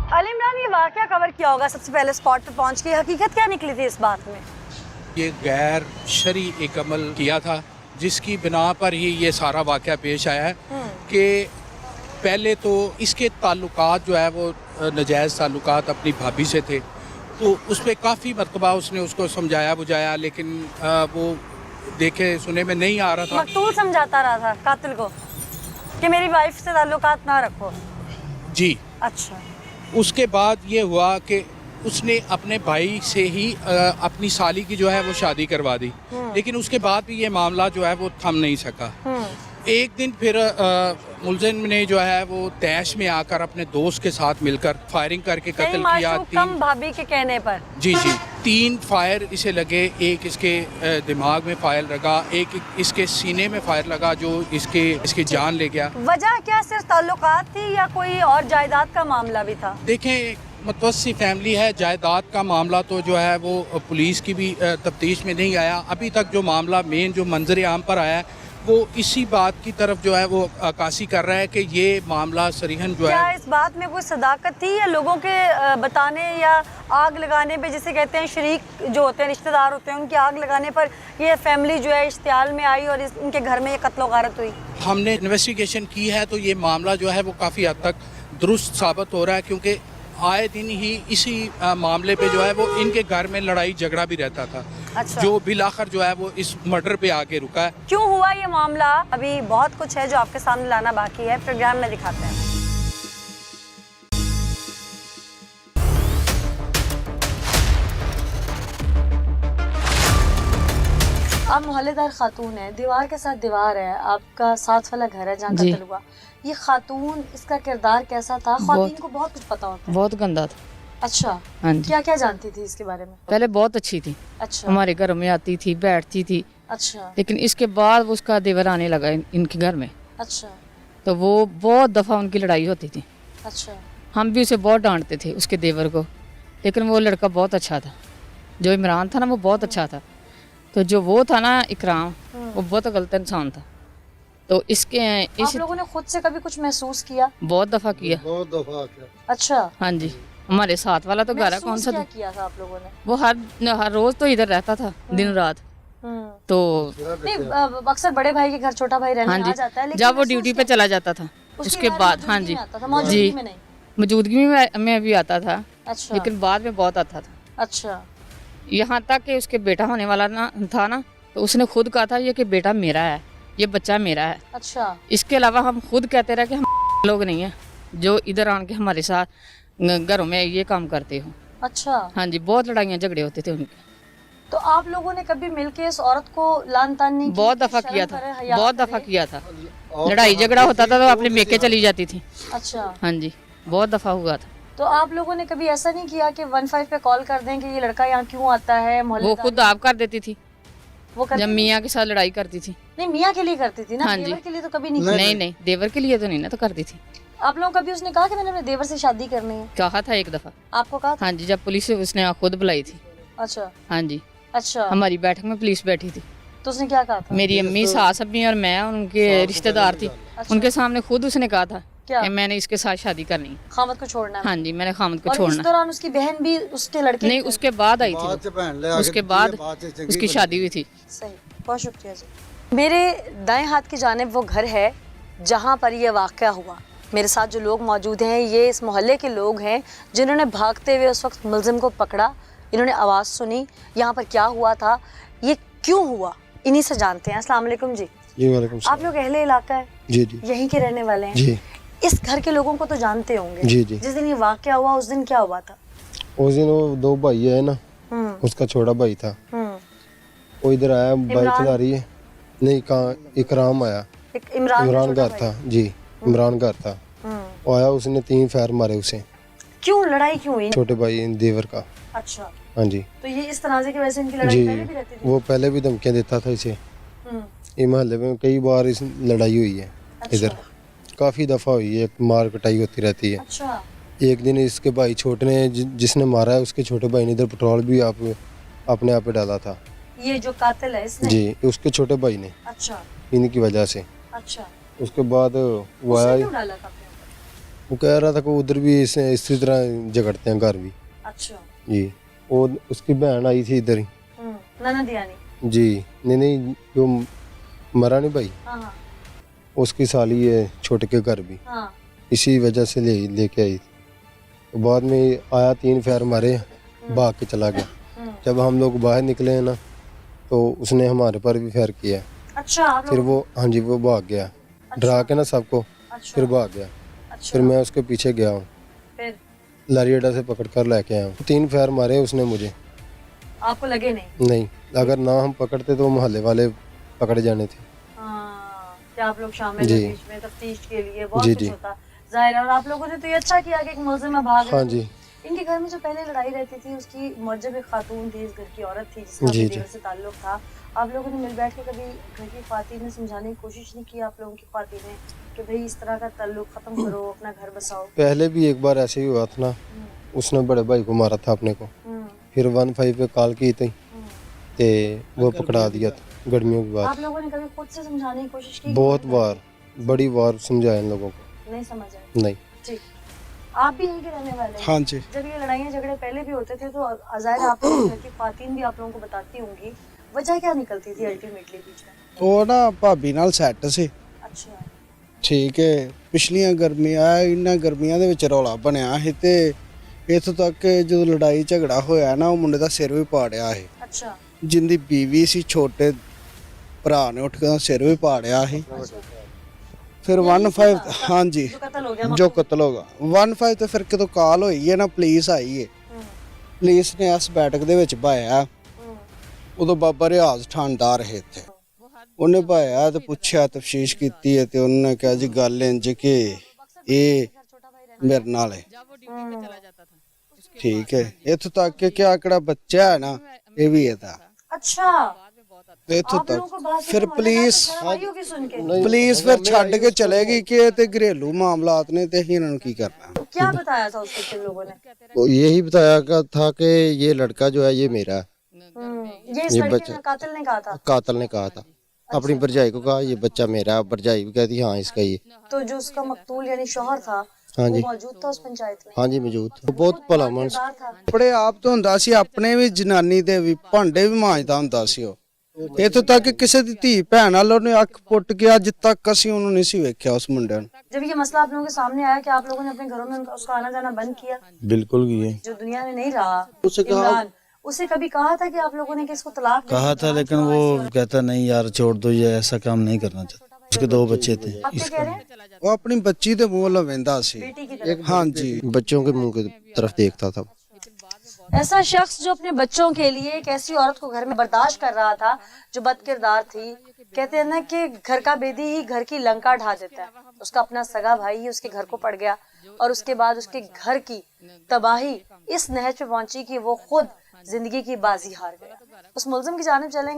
अली इमरान, ये वाकया कवर किया होगा, सबसे पहले स्पॉट पे पहुंच के हकीकत क्या निकली थी इस बात में? ये गैर शरई एक अमल किया था जिसकी बिना पर ही ये सारा वाकया पेश आया है कि पहले तो इसके ताल्लुकात जो है वो नाजायज़ ताल्लुकात अपनी भाभी से थे, तो उस पर काफ़ी मरतबा उसने उसको समझाया बुझाया, लेकिन वो देखे सुने में नहीं आ रहा था। मकतूल समझाता रहा था कातिल को कि मेरी वाइफ से ताल्लुकात ना रखो। जी। अच्छा। उसके बाद ये हुआ कि उसने अपने भाई से ही अपनी साली की जो है वो शादी करवा दी, लेकिन उसके बाद भी ये मामला जो है वो थम नहीं सका। एक दिन फिर मुलजिम ने जो है वो तैश में आकर अपने दोस्त के साथ मिलकर फायरिंग करके कत्ल किया। कम भाभी के कहने पर जी 3 फायर इसे लगे, एक इसके दिमाग में फायर लगा, एक इसके सीने में फायर लगा जो इसकी जान ले गया। वजह क्या सिर्फ ताल्लुकात थी या कोई और जायदाद का मामला भी था? देखें, मतवस्सी फैमिली है, जायदाद का मामला तो जो है वो पुलिस की भी तफ्तीश में नहीं आया अभी तक। जो मामला मेन जो मंजर आम पर आया है वो इसी बात की तरफ जो है वो अक्कासी कर रहा है कि ये मामला सरीहन जो क्या है। इस बात में कोई सदाकत थी या लोगों के बताने या आग लगाने पे, जिसे कहते हैं शरीक जो होते हैं, रिश्तेदार होते हैं, उनकी आग लगाने पर ये फैमिली जो है इश्तियाल में आई और इनके घर में ये कत्ल व गारत हुई? हमने इन्वेस्टिगेशन की है तो ये मामला जो है वो काफ़ी हद तक दुरुस्त साबित हो रहा है, क्योंकि आए दिन ही इसी मामले पे जो है वो इनके घर में लड़ाई झगड़ा भी रहता था। अच्छा। जो बिलाखिर जो है वो इस मर्डर पे आके रुका है। क्यों हुआ ये मामला, अभी बहुत कुछ है जो आपके सामने लाना बाकी है, प्रोग्राम में दिखाते हैं। आप मोहल्लेदार खातून है, दीवार के साथ दीवार है, आपका साथ वाला घर है जहाँ कत्ल हुआ। ये खातून, इसका किरदार कैसा था? खातून को बहुत कुछ पता होता है। बहुत गंदा था। अच्छा। हाँ जी। क्या क्या जानती थी इसके बारे में? पहले बहुत अच्छी थी। अच्छा। हमारे घर में आती थी, बैठती थी। अच्छा। लेकिन इसके बाद उसका देवर आने लगा इनके घर में। अच्छा। तो वो बहुत दफ़ा उनकी लड़ाई होती थी। अच्छा। हम भी उसे बहुत डांटते थे, उसके देवर को, लेकिन वो लड़का बहुत अच्छा था। जो इमरान था ना वो बहुत अच्छा था, तो जो वो था ना इकराम, वो बहुत गलत इंसान था। तो आप लोगों ने खुद से कभी कुछ महसूस किया? बहुत दफ़ा किया। बहुत दफा किया। अच्छा। हाँ जी, हमारे साथ वाला तो घर है, कौन सा क्या किया था आप लोगों ने? वो हर रोज तो इधर रहता था दिन रात। तो नहीं, अक्सर बड़े भाई के घर छोटा भाई रहने आ जाता है, लेकिन जब वो ड्यूटी पे चला जाता था उसके बाद, हाँ जी जी, मौजूदगी में भी आता था। अच्छा। लेकिन बाद में बहुत आता था। अच्छा। यहाँ तक कि उसके बेटा होने वाला ना था ना, तो उसने खुद कहा था ये कि बेटा मेरा है, ये बच्चा मेरा है। अच्छा। इसके अलावा हम खुद कहते रहे कि हम लोग नहीं है जो इधर आन के हमारे साथ घरों में ये काम करते हो। अच्छा। हाँ जी, बहुत लड़ाइयाँ झगड़े होते थे उनके। तो आप लोगों ने कभी मिलके इस औरत को लान तान नहीं की? बहुत दफा किया था, बहुत दफा किया था। लड़ाई झगड़ा होता था तो अपने मेके चली जाती थी। अच्छा। हाँ जी, बहुत दफा हुआ था। तो आप लोगों ने कभी ऐसा नहीं किया कि 15 पे कॉल कर दें कि ये लड़का यहाँ क्यों आता है? वो खुद आप कर देती थी, वो जब मियाँ के साथ लड़ाई करती थी। नहीं, मियाँ के लिए करती थी ना? हाँ देवर जी। के लिए तो कभी नहीं? नहीं, देवर के लिए तो नहीं ना, तो करती थी। आप लोगों कभी उसने कहा कि मैंने अपने देवर से शादी करनी है? कहा था एक दफा। आपको कहा था? हाँ जी, जब पुलिस से उसने खुद बुलाई थी। अच्छा। हाँ जी। अच्छा। हमारी बैठक में पुलिस बैठी थी, तो उसने क्या कहा था? मेरी अम्मी, सास अम्मी और मैं उनके रिश्तेदार थी। उनके सामने खुद उसने कहा था कि मैंने इसके साथ शादी करनी है, खामद को छोड़ना है। हाँ जी, मैंने खामद को और छोड़ना। इस दौरान उसकी बहन भी उसके लड़के नहीं, उसके बाद आई थी, उसके बाद उसकी शादी हुई थी। सही, बहुत शुक्रिया जी। मेरे दाएं हाथ की जानिब वो घर है जहाँ पर ये वाक़या हुआ। मेरे साथ जो लोग मौजूद हैं ये इस मोहल्ले के लोग हैं जिन्होंने भागते हुए उस वक्त मुलजिम को पकड़ा। इन्होंने आवाज़ सुनी, यहाँ पर क्या हुआ था, ये क्यों हुआ, इन्हीं से जानते हैं। अस्सलाम वालेकुम जी। जी वालेकुम सलाम। आप लोग अहले इलाका है? जी जी। यहीं के रहने वाले हैं? जी। इस घर के लोगों को तो जानते होंगे? जी जी। जिस दिन ये वाक़या हुआ उस दिन क्या हुआ था? उस दिन वो 2 भाई है ना, उसका छोटा भाई था, वो इधर आया, बाइक चला रही है। नहीं, कहाँ इकराम आया, इमरान घर था जी, इमरान घर था। वो आया, उसने 3 फायर मारे उसे। क्यों, लड़ाई क्यों हुई? छोटे भाई देवर का। अच्छा। हाँ जी। तो ये इस तनाज़े की वजह से इनकी लड़ाई जी, पहले भी रहती थी? वो पहले भी धमकियाँ देता था इसे। ये मोहल्ले में कई बार इस लड़ाई हुई है। इधर काफ़ी दफ़ा हुई है, मार कटाई होती रहती है। अच्छा। एक दिन इसके भाई छोटे ने जिसने मारा है, उसके छोटे भाई ने इधर पेट्रोल भी अपने आप पे डाला था। ये जो कातिल है इसने? जी, उसके छोटे भाई ने। अच्छा। इनकी वजह से। अच्छा। उसके बाद वो आया, क्यों डाला था अपने ऊपर? वो कह रहा था कि उधर भी इसी तरह झगड़ते हैं घर भी अच्छा। जी। वो उसकी बहन आई थी इधर ही ननद यानी। जी। नहीं जो मरा नहीं भाई, हाँ हाँ उसकी साली है छोटे के घर भी, हाँ। इसी वजह से लेके आई थी। तो बाद में आया 3 फेर मारे, भाग के चला गया। जब हम लोग बाहर निकले हैं ना तो उसने हमारे पर भी फेर किया। अच्छा आप फिर लोग। वो हाँ जी वो भाग गया, डरा के ना सबको, अच्छा। फिर भाग गया। अच्छा फिर मैं उसके पीछे गया हूँ, फिर लारी अड्डा से पकड़ कर लेके आया हूँ। 3 फेर मारे उसने मुझे। आपको लगे नहीं? नहीं, अगर ना हम पकड़ते तो मोहल्ले वाले पकड़ जाने थे। हाँ कि आप लोग शामिल जी। हैं बीच में तफ्तीश के लिए, बहुत जी, कुछ जी। होता जाहिर है। और आप लोगों ने तो ये अच्छा किया कि एक मुलजिम में भाग हाँ गए। जी। इनके घर में जो पहले लड़ाई रहती थी उसकी मुअज्जब एक खातून थी, इस घर की औरत थी जिसका जी, अपने जी। देवर से ताल्लुक था। आप लोगों ने मिल बैठ के कभी घर की खातून ने समझाने की कोशिश नहीं की आप लोगों की खातून ने कि भाई इस तरह का ताल्लुक खत्म करो, अपना घर बसाओ? पहले भी एक बार ऐसे ही हुआ था ना, उसने बड़े भाई को मारा था अपने को, फिर 15 पे कॉल की थी ते वो पकड़ा दिया था गर्मियों की आप बात। लोगों ने कभी खुद से समझाने की कोशिश की? बहुत बार, बड़ी बार समझाया इन लोगों को, नहीं समझ आया। नहीं। जी। आप भी यहीं के रहने वाले हैं? हाँ जी। जब ये लड़ाइयाँ झगड़े पहले भी होते थे तो ज़ाहिर है आप लोगों के घर की खातून भी आप लोगों को बताती होंगी, वजह क्या निकलती थी अल्टीमेटली बीच में? ਉਹ ਨਾ ਭਾਬੀ ਨਾਲ ਸੈੱਟ ਸੀ, अच्छा ਠੀਕ ਹੈ। ਪਿਛਲੀਆਂ ਗਰਮੀਆਂ ਇਹਨਾਂ ਗਰਮੀਆਂ ਦੇ ਵਿੱਚ ਰੌਲਾ ਬਣਿਆ ਸੀ ਤੇ ਇੱਥੋਂ ਤੱਕ ਕਿ ਜਦੋਂ ਲੜਾਈ ਝਗੜਾ ਹੋਇਆ ਨਾ ਉਹ ਮੁੰਡੇ ਦਾ ਸਿਰ ਵੀ ਪਾੜਿਆ ਸੀ। अच्छा ਜਿੰਦੀ ਬੀਵੀ ਸੀ ਛੋਟੇ ਭਰਾ ਨੇ ਉੱਠ ਕੇ ਉਹਦਾ ਸਿਰ ਵੀ ਪਾੜਿਆ ਸੀ। ਫਿਰ 15 ਹਾਂਜੀ जो कत्ल हो गया ਜੋ ਕਤਲ ਹੋ ਗਿਆ 15 ਤੇ ਫਿਰ ਕਿਦੋਂ ਕਾਲ ਹੋਈ ਹੈ ਨਾ ਪੁਲਿਸ ਆਈ ਹੈ। ਪੁਲਿਸ ਨੇ ਇਸ ਬੈਠਕ ਦੇ ਵਿੱਚ ਭਾਇਆ, ਉਦੋਂ ਬਾਬਾ ਰਿਆਜ਼ ਠਾਣਦਾਰ ਹੈ ਇੱਥੇ, ਉਹਨੇ ਭਾਇਆ ਤੇ ਪੁੱਛਿਆ ਤਫਤੀਸ਼ ਕੀਤੀ ਹੈ ਤੇ ਉਹਨੇ ਕਿਹਾ ਜੀ ਗੱਲ ਇੰਜ ਕਿ ਇਹ ਮੇਰੇ ਨਾਲ ਹੈ। ਠੀਕ ਹੈ, ਇੱਥੋਂ ਤੱਕ ਕਿ ਕਿਆ ਕਿਹੜਾ ਬੱਚਾ ਹੈ ਨਾ ਇਹ ਵੀ ਇਹਦਾ अच्छा ਇੱਥੋਂ आप लोगों ਤੱਕ को बात से ਫਿਰ तो ਪੁਲਿस शर्म आई होगी सुन के। ਪੁਲਿਸ ਫਿਰ ਛੱਡ ਕੇ ਚਲੇਗੀ ਕਿ ਇਹ ਤੇ ਘਰੇਲੂ ਮਾਮਲਾਤ ਨੇ ਤੇ ਅਸੀਂ ਇਹਨਾਂ ਨੂੰ ਕੀ करना। क्या बताया था उसको किन लोगों ने? वो यही बताया था कि ये लड़का जो है ये मेरा है। ये इस ये लड़के बच्चा- ने कातिल ने कहा था? कातल ने कहा था, अपनी भरजाई को कहा ये बच्चा मेरा है, भरजाई भी कहती हाँ इसका ये। तो जो उसका मकतूल यानी शौहर था हाँ वो जी। मौजूद था उस पंचायत में? हाँ जी मौजूद था। बहुत भला मानस। किरदार था। ਆਪਣੇ ਆਪ ਤੋਂ ਹੁੰਦਾ ਸੀ, ਆਪਣੇ ਵੀ ਜਨਾਨੀ ਦੇ ਵੀ ਭਾਂਡੇ ਵੀ ਮਾਂਜਦਾ ਹੁੰਦਾ ਸੀ ਉਹ। ਇੱਥੋਂ ਤੱਕ ਕਿ ਕਿਸੇ ਦੀ ਧੀ ਭੈਣ ਨਾਲ ਉਹਨੇ ਅੱਖ ਪੁੱਟ ਕੇ ਅੱਜ ਤੱਕ ਅਸੀਂ ਉਹਨੂੰ ਨਹੀਂ ਸੀ ਵੇਖਿਆ ਉਸ ਮੁੰਡੇ ਨੂੰ। जब ये मसला आप लोगों के सामने आया कि आप लोगों ने अपने घरों में उसका आना जाना बंद किया? बिल्कुल किए। जो दुनिया में नहीं रहा उसे कहा- इमरान, उसे कभी कहा था कि आप लोगों ने कि इसको तलाक दे कहा दो? था लेकिन वो कहता नहीं यार छोड़ दो, ये ऐसा काम नहीं करना चाहता। उसके 2 बच्चे थे। आप क्या कह रहे हैं? ਉਹ ਆਪਣੀ ਬੱਚੀ ਦੇ ਮੂੰਹ ਲਵੇਂਦਾ ਸੀ। बेटी की तरफ। ਹਾਂਜੀ बच्चों के मुंह की तरफ देखता था। ऐसा शख्स जो अपने बच्चों के लिए एक ऐसी औरत को घर में बर्दाश्त कर रहा था जो बदकिरदार थी। कहते हैं ना कि घर का बेदी ही घर की लंका ढा देता है। उसका अपना सगा भाई ही उसके घर को पड़ गया और उसके बाद उसके घर की तबाही इस नहज पे पहुंची कि वो खुद जिंदगी की बाजी हार गया। उस मुलजिम की जानिब चलेंगे।